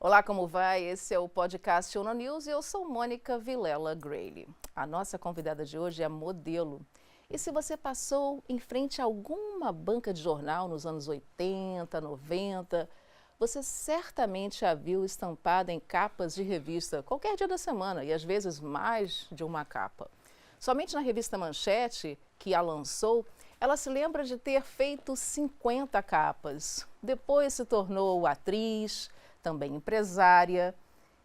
Olá, como vai? Esse é o podcast ONU News e eu sou Mônica Vilela Grayle. A nossa convidada de hoje é modelo. E se você passou em frente a alguma banca de jornal nos anos 80, 90, você certamente a viu estampada em capas de revista qualquer dia da semana e às vezes mais de uma capa. Somente na revista Manchete, que a lançou, ela se lembra de ter feito 50 capas. Depois se tornou atriz, também empresária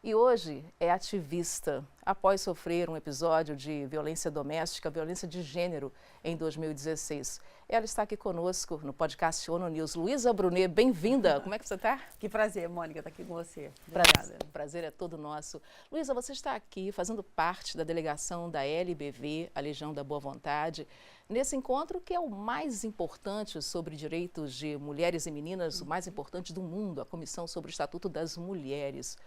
e hoje é ativista, após sofrer um episódio de violência doméstica, violência de gênero, em 2016. Ela está aqui conosco no podcast ONU News. Luísa Brunet, bem-vinda. Como é que você está? Que prazer, Mônica, estar aqui com você. Obrigada. O prazer é todo nosso. Luísa, você está aqui fazendo parte da delegação da LBV, a Legião da Boa Vontade, nesse encontro que é o mais importante sobre direitos de mulheres e meninas, o mais importante do mundo, a Comissão sobre o Estatuto das Mulheres.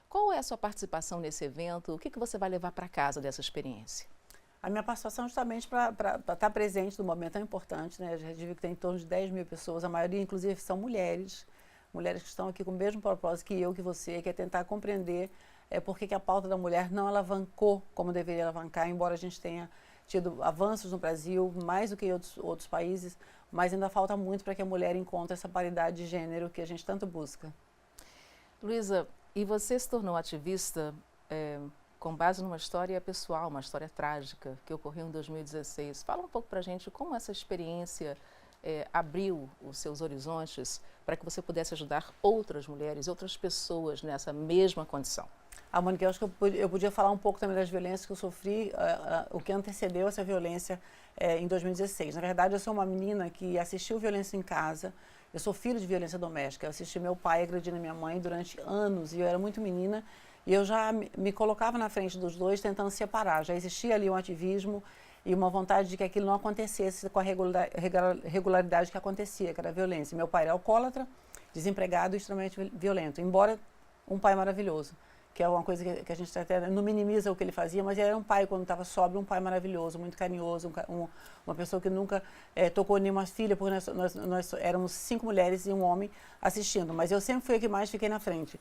Qual é a sua participação nesse evento? O que você vai levar para casa dessa experiência? A minha participação é justamente para estar presente num momento tão importante, né? A gente viu que tem em torno de 10 mil pessoas, a maioria inclusive são mulheres que estão aqui com o mesmo propósito que eu, que você, que é tentar compreender por que a pauta da mulher não alavancou como deveria alavancar, embora a gente tenha tido avanços no Brasil, mais do que em outros países, mas ainda falta muito para que a mulher encontre essa paridade de gênero que a gente tanto busca. Luísa, e você se tornou ativista com base numa história pessoal, uma história trágica que ocorreu em 2016. Fala um pouco para a gente como essa experiência abriu os seus horizontes para que você pudesse ajudar outras mulheres, outras pessoas nessa mesma condição. Mônica, eu acho que eu podia falar um pouco também das violências que eu sofri, o que antecedeu essa violência em 2016. Na verdade, eu sou uma menina que assistiu violência em casa. Eu sou filho de violência doméstica. Eu assisti meu pai agredindo minha mãe durante anos e eu era muito menina e eu já me colocava na frente dos dois tentando separar. Já existia ali um ativismo e uma vontade de que aquilo não acontecesse com a regularidade que acontecia, que era a violência. Meu pai era alcoólatra, desempregado e extremamente violento, embora um pai maravilhoso, que é uma coisa que a gente até não minimiza o que ele fazia, mas ele era um pai, quando estava sóbrio, um pai maravilhoso, muito carinhoso, uma pessoa que nunca tocou nenhuma filha, porque nós éramos 5 mulheres e um homem assistindo, mas eu sempre fui a que mais fiquei na frente.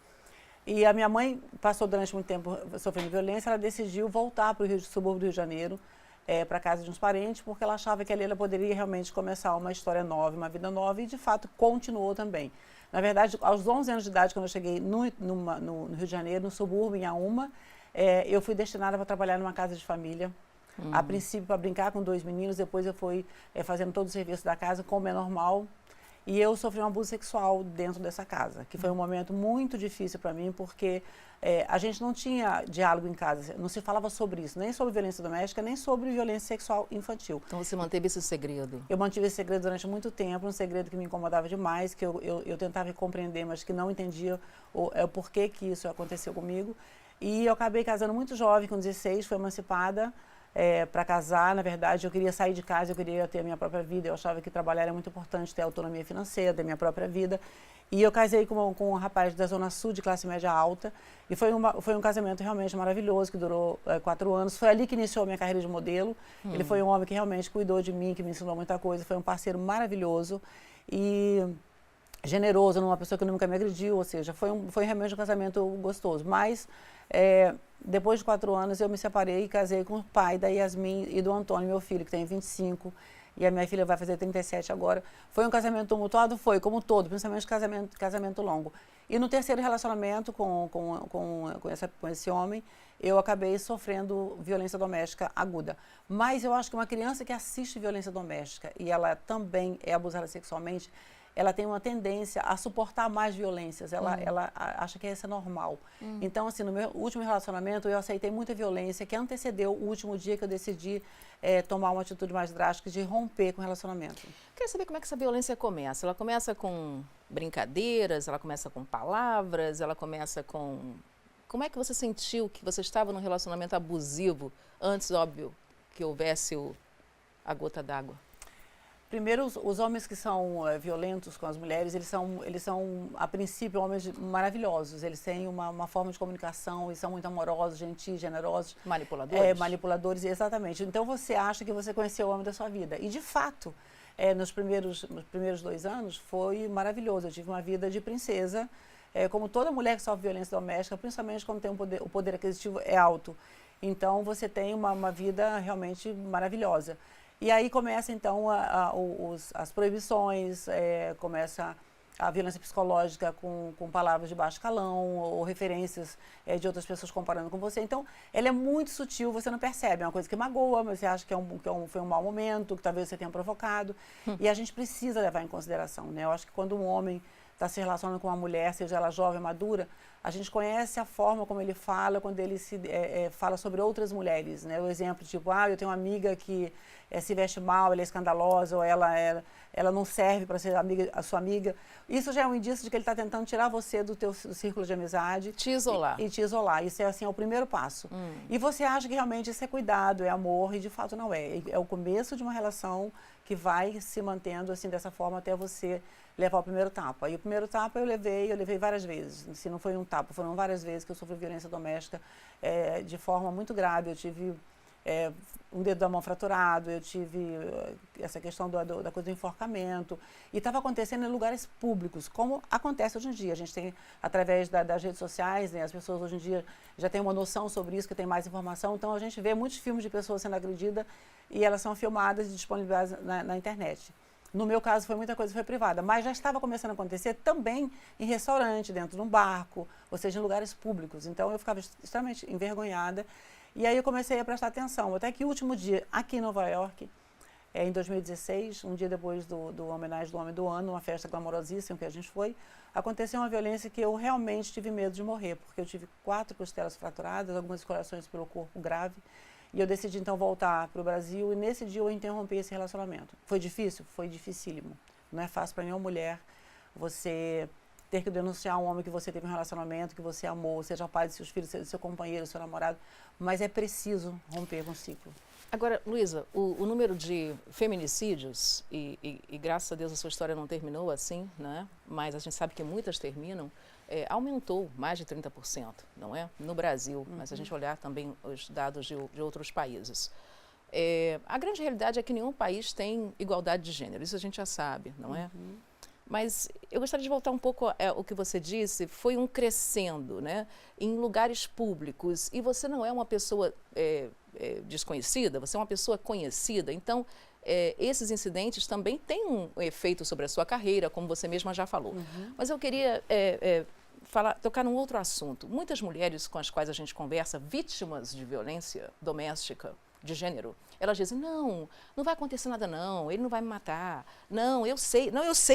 E a minha mãe passou durante muito tempo sofrendo violência, ela decidiu voltar para o subúrbio do Rio de Janeiro, para a casa de uns parentes, porque ela achava que ali ela poderia realmente começar uma história nova, uma vida nova, e de fato continuou também. Na verdade, aos 11 anos de idade, quando eu cheguei no Rio de Janeiro, no subúrbio, em Auma, eu fui destinada para trabalhar numa casa de família. A princípio para brincar com 2 meninos, depois eu fui fazendo todo o serviço da casa, como é normal. E eu sofri um abuso sexual dentro dessa casa, que foi um momento muito difícil para mim, porque a gente não tinha diálogo em casa, não se falava sobre isso, nem sobre violência doméstica, nem sobre violência sexual infantil. Então você manteve esse segredo? Eu mantive esse segredo durante muito tempo, um segredo que me incomodava demais, que eu tentava compreender, mas que não entendia o porquê que isso aconteceu comigo. E eu acabei casando muito jovem, com 16, fui emancipada. Para casar, na verdade, eu queria sair de casa, eu queria ter a minha própria vida, eu achava que trabalhar era muito importante, ter autonomia financeira, ter minha própria vida. E eu casei com um rapaz da Zona Sul, de classe média alta, e foi um casamento realmente maravilhoso, que durou 4 anos. Foi ali que iniciou a minha carreira de modelo. Ele foi um homem que realmente cuidou de mim, que me ensinou muita coisa, foi um parceiro maravilhoso e generoso, uma pessoa que nunca me agrediu, ou seja, foi realmente um casamento gostoso. Mas depois de 4 anos eu me separei e casei com o pai da Yasmin e do Antônio, meu filho, que tem 25, e a minha filha vai fazer 37 agora. Foi um casamento tumultuado? Foi, como todo, principalmente casamento longo. E no terceiro relacionamento com esse homem, eu acabei sofrendo violência doméstica aguda. Mas eu acho que uma criança que assiste violência doméstica e ela também é abusada sexualmente, ela tem uma tendência a suportar mais violências, ela acha que isso é normal. Então, assim, no meu último relacionamento, eu aceitei muita violência, que antecedeu o último dia que eu decidi tomar uma atitude mais drástica de romper com o relacionamento. Queria saber como é que essa violência começa. Ela começa com brincadeiras, ela começa com palavras, ela começa com... Como é que você sentiu que você estava num relacionamento abusivo antes, óbvio, que houvesse a gota d'água? Primeiro, os homens que são violentos com as mulheres, eles são, a princípio, homens maravilhosos. Eles têm uma forma de comunicação, eles são muito amorosos, gentis, generosos. Manipuladores? Manipuladores, exatamente. Então, você acha que você conheceu o homem da sua vida. E, de fato, nos primeiros 2 anos, foi maravilhoso. Eu tive uma vida de princesa, como toda mulher que sofre violência doméstica, principalmente quando tem o poder aquisitivo é alto. Então, você tem uma vida realmente maravilhosa. E aí começa, então, as proibições, começa a violência psicológica com palavras de baixo calão ou referências de outras pessoas comparando com você. Então, ela é muito sutil, você não percebe. É uma coisa que magoa, mas você acha que foi um mau momento, que talvez você tenha provocado. E a gente precisa levar em consideração, né? Eu acho que quando um homem está se relacionando com uma mulher, seja ela jovem ou madura, a gente conhece a forma como ele fala quando ele fala sobre outras mulheres, né? O exemplo, tipo, eu tenho uma amiga que se veste mal, ela é escandalosa, ou ela não serve para ser a sua amiga. Isso já é um indício de que ele está tentando tirar você do círculo de amizade. Te isolar. E te isolar. Isso é, assim, é o primeiro passo. E você acha que realmente isso é cuidado, é amor, e de fato não é. É o começo de uma relação que vai se mantendo assim dessa forma até você levar o primeiro tapa. E o primeiro tapa eu levei várias vezes. Se não foi um tapa, foram várias vezes que eu sofri violência doméstica de forma muito grave. Eu tive um dedo da mão fraturado, eu tive essa questão da coisa do enforcamento. E estava acontecendo em lugares públicos, como acontece hoje em dia. A gente tem, através das redes sociais, né, as pessoas hoje em dia já têm uma noção sobre isso, que tem mais informação. Então, a gente vê muitos filmes de pessoas sendo agredidas e elas são filmadas e disponibilizadas na internet. No meu caso, foi muita coisa que foi privada, mas já estava começando a acontecer também em restaurante, dentro de um barco, ou seja, em lugares públicos. Então, eu ficava extremamente envergonhada. E aí eu comecei a prestar atenção, até que o último dia, aqui em Nova York, em 2016, um dia depois do homenagem do Homem do Ano, uma festa glamorosíssima que a gente foi, aconteceu uma violência que eu realmente tive medo de morrer, porque eu tive 4 costelas fraturadas, algumas escoriações pelo corpo grave, e eu decidi então voltar para o Brasil, e nesse dia eu interrompi esse relacionamento. Foi difícil? Foi dificílimo. Não é fácil para nenhuma mulher você ter que denunciar um homem que você teve um relacionamento, que você amou, seja pai de seus filhos, seja seu companheiro, seu namorado, mas é preciso romper com o ciclo. Agora, Luísa, o número de feminicídios, e graças a Deus a sua história não terminou assim, né? Mas a gente sabe que muitas terminam, aumentou mais de 30%, não é? No Brasil, mas se a gente olhar também os dados de outros países. A grande realidade é que nenhum país tem igualdade de gênero, isso a gente já sabe, não é? Mas eu gostaria de voltar um pouco ao que você disse, foi um crescendo, né, em lugares públicos, e você não é uma pessoa desconhecida, você é uma pessoa conhecida, então esses incidentes também têm um efeito sobre a sua carreira, como você mesma já falou. Mas eu queria tocar num outro assunto. Muitas mulheres com as quais a gente conversa, vítimas de violência doméstica, de gênero, elas dizem, não vai acontecer nada não, ele não vai me matar,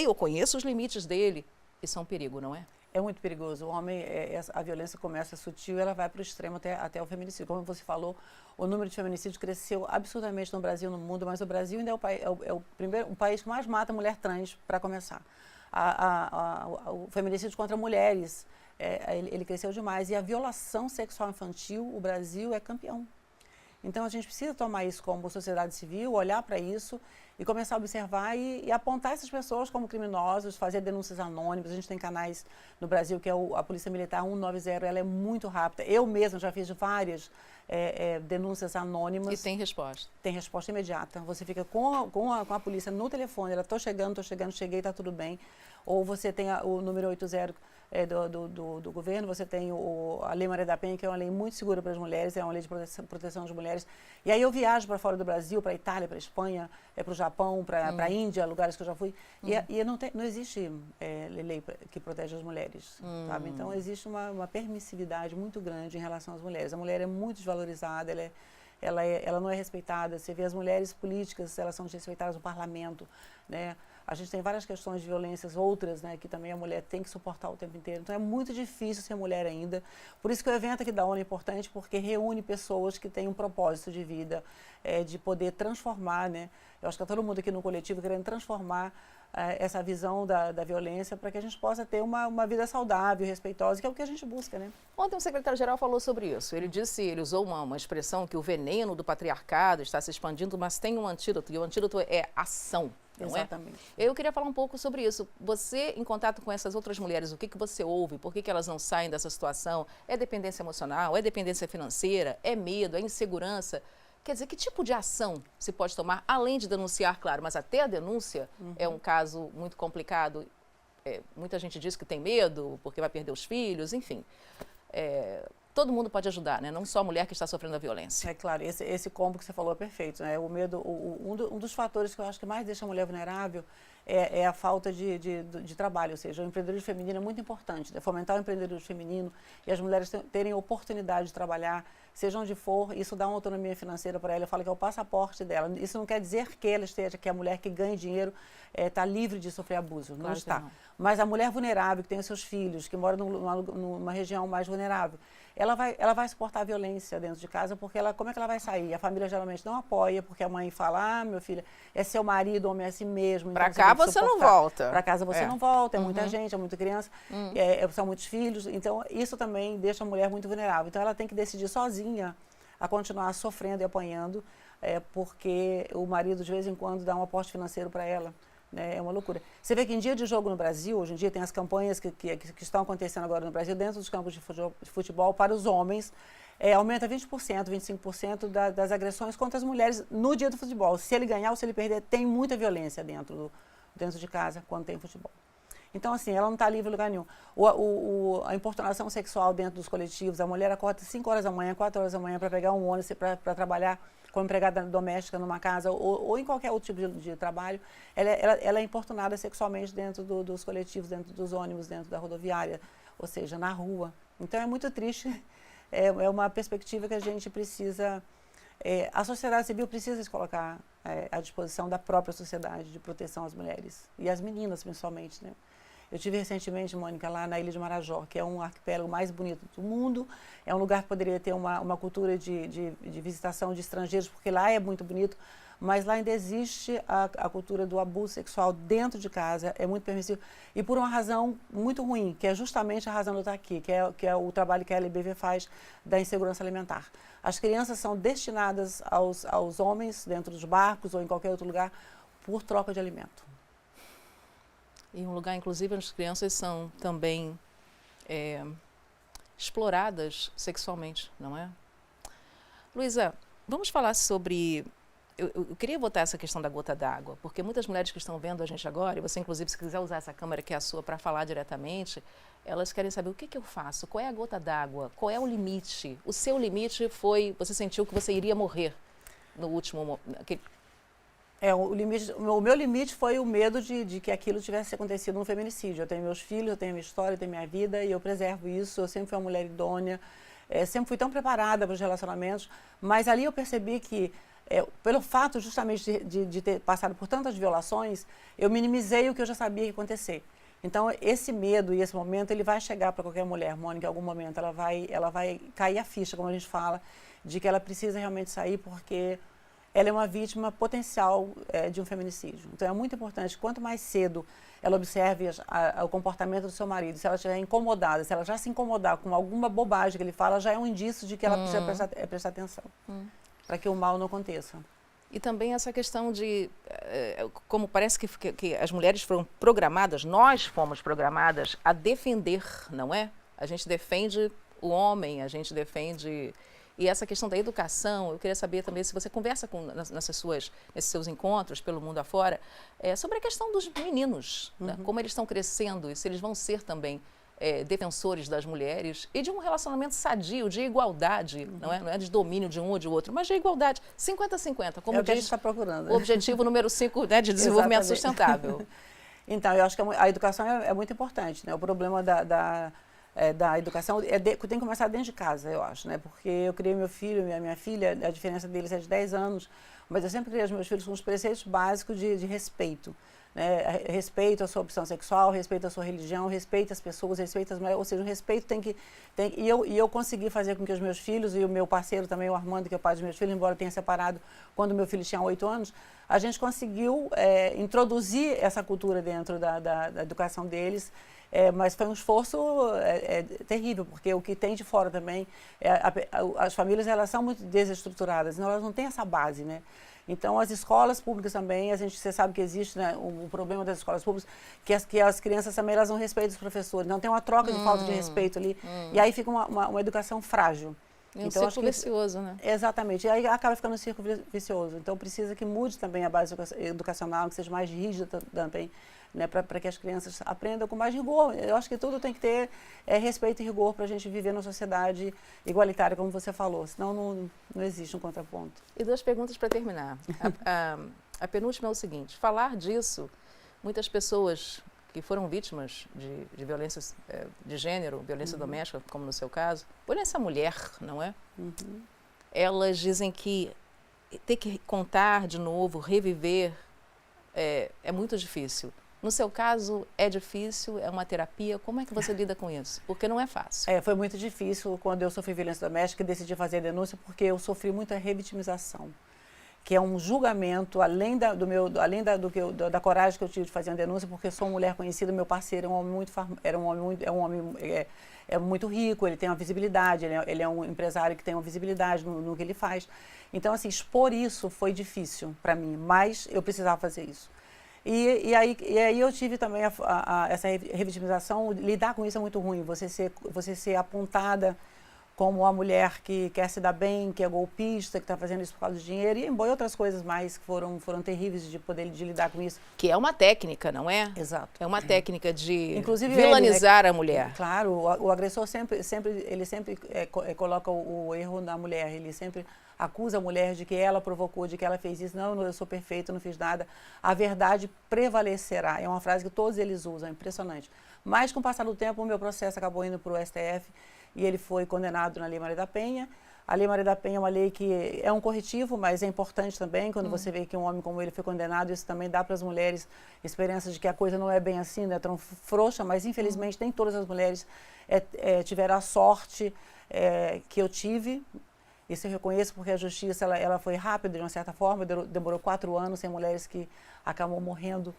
eu conheço os limites dele. Isso é um perigo, não é? É muito perigoso. O homem, a violência começa sutil e ela vai para o extremo até o feminicídio. Como você falou, o número de feminicídios cresceu absurdamente no Brasil e no mundo, mas o Brasil ainda é o país que mais mata mulher trans, para começar. O feminicídio contra mulheres, ele cresceu demais. E a violação sexual infantil, o Brasil é campeão. Então, a gente precisa tomar isso como sociedade civil, olhar para isso e começar a observar e apontar essas pessoas como criminosos, fazer denúncias anônimas. A gente tem canais no Brasil, que é a Polícia Militar 190, ela é muito rápida. Eu mesma já fiz várias denúncias anônimas. E tem resposta? Tem resposta imediata. Você fica com a polícia no telefone, ela, estou chegando, cheguei, está tudo bem. Ou você tem o número 80 do governo, você tem a Lei Maria da Penha, que é uma lei muito segura para as mulheres, é uma lei de proteção das mulheres. E aí eu viajo para fora do Brasil, para a Itália, para a Espanha, para o Japão, para a Índia, lugares que eu já fui. E não existe lei que protege as mulheres, sabe? Então existe uma permissividade muito grande em relação às mulheres. A mulher é muito desvalorizada, ela não é respeitada. Você vê as mulheres políticas, elas são desrespeitadas no parlamento, né? A gente tem várias questões de violências, outras, né, que também a mulher tem que suportar o tempo inteiro. Então é muito difícil ser mulher ainda. Por isso que o evento aqui da ONU é importante, porque reúne pessoas que têm um propósito de vida, de poder transformar, né? Eu acho que está todo mundo aqui no coletivo querendo transformar essa visão da violência para que a gente possa ter uma vida saudável, respeitosa, que é o que a gente busca, né? Ontem o secretário-geral falou sobre isso. Ele usou uma expressão que o veneno do patriarcado está se expandindo, mas tem um antídoto, e o antídoto é ação. Exatamente. Eu queria falar um pouco sobre isso. Você, em contato com essas outras mulheres, o que você ouve? Por que elas não saem dessa situação? É dependência emocional? É dependência financeira? É medo? É insegurança? Quer dizer, que tipo de ação se pode tomar, além de denunciar, claro, mas até a denúncia é um caso muito complicado. muita gente diz que tem medo porque vai perder os filhos, enfim. Todo mundo pode ajudar, né? Não só a mulher que está sofrendo a violência. É claro, esse combo que você falou é perfeito, né? O medo, um dos fatores que eu acho que mais deixa a mulher vulnerável é a falta de trabalho, ou seja, o empreendedorismo feminino é muito importante, né? Fomentar o empreendedorismo feminino e as mulheres terem oportunidade de trabalhar, seja onde for, isso dá uma autonomia financeira para ela. Eu falo que é o passaporte dela. Isso não quer dizer que ela esteja, que a mulher que ganha dinheiro está livre de sofrer abuso, não está. Não. Mas a mulher vulnerável, que tem os seus filhos, que mora numa região mais vulnerável, ela vai suportar a violência dentro de casa, porque como é que ela vai sair? A família geralmente não apoia, porque a mãe fala, meu filho, é seu marido, homem é assim mesmo. Para cá você não volta. Para casa você não volta, é muita gente, é muita criança, são muitos filhos, então isso também deixa a mulher muito vulnerável. Então ela tem que decidir sozinha a continuar sofrendo e apanhando, porque o marido de vez em quando dá um aporte financeiro para ela. É uma loucura. Você vê que em dia de jogo no Brasil, hoje em dia tem as campanhas que estão acontecendo agora no Brasil, dentro dos campos de futebol para os homens, aumenta 20%, 25% das agressões contra as mulheres no dia do futebol. Se ele ganhar ou se ele perder, tem muita violência dentro de casa quando tem futebol. Então, assim, ela não está livre em lugar nenhum. A importunação sexual dentro dos coletivos, a mulher acorda 5 horas da manhã, 4 horas da manhã para pegar um ônibus para trabalhar como empregada doméstica numa casa ou em qualquer outro tipo de trabalho, ela é importunada sexualmente dentro dos coletivos, dentro dos ônibus, dentro da rodoviária, ou seja, na rua. Então é muito triste, é uma perspectiva que a gente precisa, a sociedade civil precisa se colocar à disposição da própria sociedade de proteção às mulheres e às meninas principalmente, né? Eu estive recentemente, Mônica, lá na Ilha de Marajó, que é um arquipélago mais bonito do mundo. É um lugar que poderia ter uma cultura de visitação de estrangeiros, porque lá é muito bonito, mas lá ainda existe a cultura do abuso sexual dentro de casa, é muito permissivo. E por uma razão muito ruim, que é justamente a razão de eu estar aqui, que é o trabalho que a LBV faz da insegurança alimentar. As crianças são destinadas aos homens, dentro dos barcos ou em qualquer outro lugar, por troca de alimento. E um lugar, inclusive, onde as crianças são também exploradas sexualmente, não é? Luísa, vamos falar sobre... Eu queria botar essa questão da gota d'água, porque muitas mulheres que estão vendo a gente agora, e você, inclusive, se quiser usar essa câmera que é a sua para falar diretamente, elas querem saber o que eu faço, qual é a gota d'água, qual é o limite. O seu limite foi, você sentiu que você iria morrer no último momento. O meu limite foi o medo de que aquilo tivesse acontecido no feminicídio. Eu tenho meus filhos, eu tenho minha história, eu tenho minha vida e eu preservo isso. Eu sempre fui uma mulher idônea, sempre fui tão preparada para os relacionamentos, mas ali eu percebi que, pelo fato justamente de ter passado por tantas violações, eu minimizei o que eu já sabia que ia acontecer. Então, esse medo e esse momento, ele vai chegar para qualquer mulher, Mônica, em algum momento. Ela vai cair a ficha, como a gente fala, de que ela precisa realmente sair porque... ela é uma vítima potencial de um feminicídio. Então, é muito importante, quanto mais cedo ela observe o comportamento do seu marido, se ela estiver incomodada, se ela já se incomodar com alguma bobagem que ele fala, já é um indício de que ela precisa prestar atenção, para que o mal não aconteça. E também essa questão de, como parece que as mulheres foram programadas, nós fomos programadas a defender, não é? A gente defende o homem, a gente defende... E essa questão da educação, eu queria saber também se você conversa nesses seus encontros pelo mundo afora, sobre a questão dos meninos, né? Como eles estão crescendo e se eles vão ser também defensores das mulheres e de um relacionamento sadio, de igualdade, não é de domínio de um ou de outro, mas de igualdade, 50-50, como é o que a gente está procurando, né? O objetivo número 5, né, de desenvolvimento sustentável. Então, eu acho que a educação é muito importante, né? O problema da educação tem que começar dentro de casa, eu acho, né? Porque eu criei meu filho e a minha filha, a diferença deles é de 10 anos, mas eu sempre criei os meus filhos com os preceitos básicos de respeito, né? Respeito à sua opção sexual, respeito à sua religião, respeito às pessoas, respeito às mulheres, ou seja, o respeito e eu consegui fazer com que os meus filhos e o meu parceiro também, o Armando, que é o pai dos meus filhos, embora tenha separado quando meu filho tinha 8 anos, a gente conseguiu introduzir essa cultura dentro da educação deles. Mas foi um esforço terrível, porque o que tem de fora também, as famílias elas são muito desestruturadas, então elas não têm essa base, né? Então as escolas públicas também, você sabe que existe, né, o problema das escolas públicas, que as crianças também elas não respeitam os professores, não tem uma troca de falta de respeito ali, e aí fica uma educação frágil. É um círculo vicioso, né? Exatamente, e aí acaba ficando um círculo vicioso. Então precisa que mude também a base educacional, que seja mais rígida também, né, para que as crianças aprendam com mais rigor. Eu acho que tudo tem que ter respeito e rigor para a gente viver numa sociedade igualitária, como você falou, senão não existe um contraponto. E 2 perguntas para terminar. A penúltima é o seguinte, falar disso, muitas pessoas que foram vítimas de violências de gênero, violência doméstica, como no seu caso, violência à mulher, não é? Elas dizem que ter que contar de novo, reviver, é muito difícil. No seu caso, é difícil, é uma terapia, como é que você lida com isso? Porque não é fácil. Foi muito difícil quando eu sofri violência doméstica e decidi fazer a denúncia, porque eu sofri muita revitimização, que é um julgamento, além da coragem que eu tive de fazer a denúncia, porque eu sou uma mulher conhecida, meu parceiro é um homem muito rico, ele tem uma visibilidade, ele é um empresário que tem uma visibilidade no que ele faz. Então, assim, expor isso foi difícil para mim, mas eu precisava fazer isso. E aí eu tive também essa revitimização, lidar com isso é muito ruim, você ser apontada como uma mulher que quer se dar bem, que é golpista, que está fazendo isso por causa do dinheiro, e outras coisas mais que foram terríveis de lidar com isso. Que é uma técnica, não é? Exato. É uma técnica de inclusive vilanizar ele, né, a mulher. Claro, o agressor sempre coloca o erro na mulher, ele sempre acusa a mulher de que ela provocou, de que ela fez isso. Não, eu sou perfeita, não fiz nada. A verdade prevalecerá. É uma frase que todos eles usam, é impressionante. Mas, com o passar do tempo, o meu processo acabou indo para o STF e ele foi condenado na Lei Maria da Penha. A Lei Maria da Penha é uma lei que é um corretivo, mas é importante também. Quando você vê que um homem como ele foi condenado, isso também dá para as mulheres esperança de que a coisa não é bem assim, não é tão frouxa, mas, infelizmente, nem todas as mulheres tiveram a sorte que eu tive. Isso eu reconheço porque a justiça ela foi rápida, de uma certa forma, demorou 4 anos, tem mulheres que acabam morrendo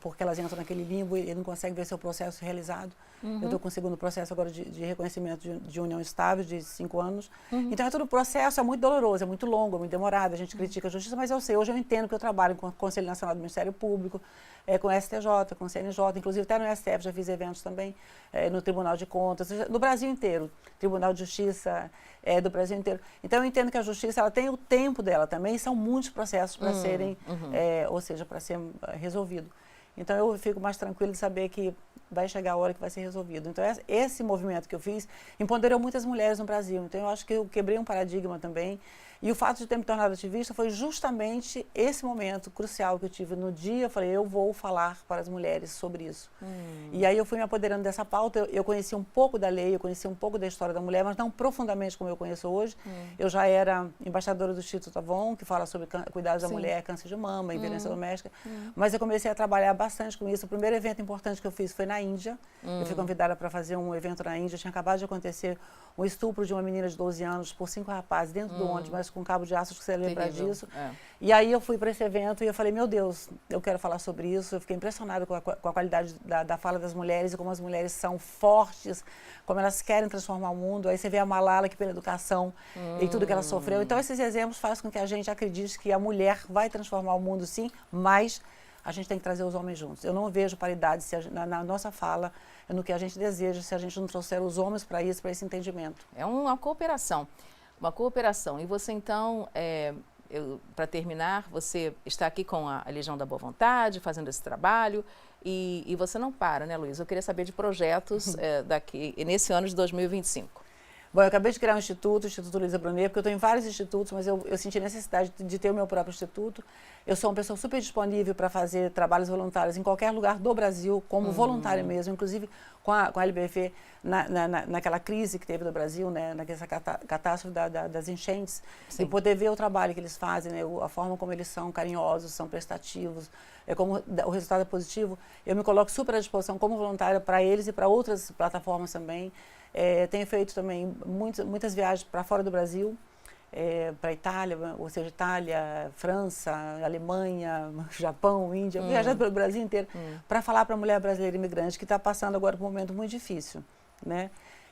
porque elas entram naquele limbo e não conseguem ver seu processo realizado. Eu estou com o segundo processo agora de reconhecimento de união estável, de 5 anos. Então, todo o processo é muito doloroso, é muito longo, é muito demorado, a gente critica a justiça, mas eu sei, hoje eu entendo que eu trabalho com o Conselho Nacional do Ministério Público, com o STJ, com o CNJ, inclusive até no STF já fiz eventos também, no Tribunal de Contas, no Brasil inteiro, Tribunal de Justiça do Brasil inteiro. Então, eu entendo que a justiça ela tem o tempo dela também, e são muitos processos para serem, ou seja, para ser resolvido. Então, eu fico mais tranquila de saber que vai chegar a hora que vai ser resolvido. Então, esse movimento que eu fiz empoderou muitas mulheres no Brasil. Então, eu acho que eu quebrei um paradigma também. E o fato de ter me tornado ativista foi justamente esse momento crucial que eu tive no dia. Eu falei, eu vou falar para as mulheres sobre isso. E aí eu fui me apoderando dessa pauta. Eu conheci um pouco da lei, eu conheci um pouco da história da mulher, mas não profundamente como eu conheço hoje. Eu já era embaixadora do Instituto Avon, que fala sobre cuidados da mulher, câncer de mama e violência doméstica. Mas eu comecei a trabalhar bastante com isso. O primeiro evento importante que eu fiz foi na Índia. Eu fui convidada para fazer um evento na Índia. Tinha acabado de acontecer um estupro de uma menina de 12 anos por 5 rapazes dentro do ônibus, mas com cabo de aço, acho que você lembra disso. E aí eu fui para esse evento e eu falei, meu Deus, eu quero falar sobre isso. Eu fiquei impressionada com a qualidade da fala das mulheres e como as mulheres são fortes, como elas querem transformar o mundo. Aí você vê a Malala, que pela educação e tudo que ela sofreu. Então, esses exemplos fazem com que a gente acredite que a mulher vai transformar o mundo, sim, mas a gente tem que trazer os homens juntos. Eu não vejo paridade na nossa fala, no que a gente deseja, se a gente não trouxer os homens para esse entendimento. É uma cooperação. Uma cooperação. E você, então, para terminar, você está aqui com a Legião da Boa Vontade, fazendo esse trabalho, e você não para, né, Luísa? Eu queria saber de projetos nesse ano de 2025. Bom, eu acabei de criar um instituto, o Instituto Luísa Brunet, porque eu estou em vários institutos, mas eu senti necessidade de ter o meu próprio instituto. Eu sou uma pessoa super disponível para fazer trabalhos voluntários em qualquer lugar do Brasil, como voluntária mesmo, inclusive com a LBF, naquela crise que teve no Brasil, né, naquela catástrofe das enchentes, e poder ver o trabalho que eles fazem, né, a forma como eles são carinhosos, são prestativos, como o resultado é positivo. Eu me coloco super à disposição como voluntária para eles e para outras plataformas também. Tenho feito também muitas viagens para fora do Brasil, para a Itália, ou seja, Itália, França, Alemanha, Japão, Índia, viajando pelo Brasil inteiro, para falar para a mulher brasileira imigrante que está passando agora por um momento muito difícil, né?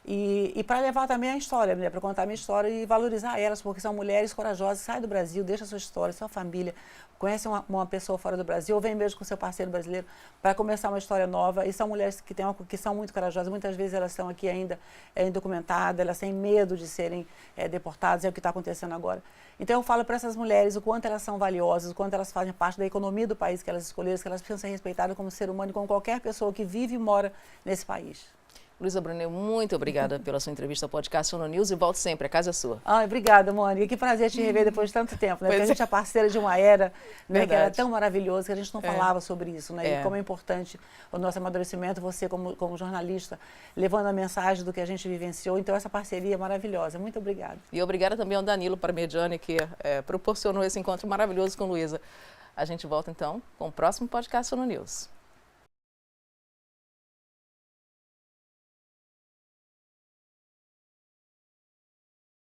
E para levar também a história, né, para contar a minha história e valorizar elas, porque são mulheres corajosas, sai do Brasil, deixa a sua história, sua família, conhece uma pessoa fora do Brasil, ou vem mesmo com seu parceiro brasileiro para começar uma história nova. E são mulheres que são muito corajosas, muitas vezes elas estão aqui ainda indocumentadas, elas têm medo de serem deportadas, é o que está acontecendo agora. Então eu falo para essas mulheres o quanto elas são valiosas, o quanto elas fazem parte da economia do país que elas escolheram, que elas precisam ser respeitadas como ser humano e como qualquer pessoa que vive e mora nesse país. Luísa Brunet, muito obrigada pela sua entrevista ao podcast ONU News e volte sempre, a casa é sua. Obrigada, Mônica. Que prazer te rever depois de tanto tempo, né? Porque a gente é parceira de uma era, né, que era tão maravilhosa que a gente não falava sobre isso, né? E como é importante o nosso amadurecimento, você como jornalista, levando a mensagem do que a gente vivenciou. Então, essa parceria é maravilhosa. Muito obrigada. E obrigada também ao Danilo Parmigiani, que proporcionou esse encontro maravilhoso com Luísa. A gente volta, então, com o próximo podcast ONU News.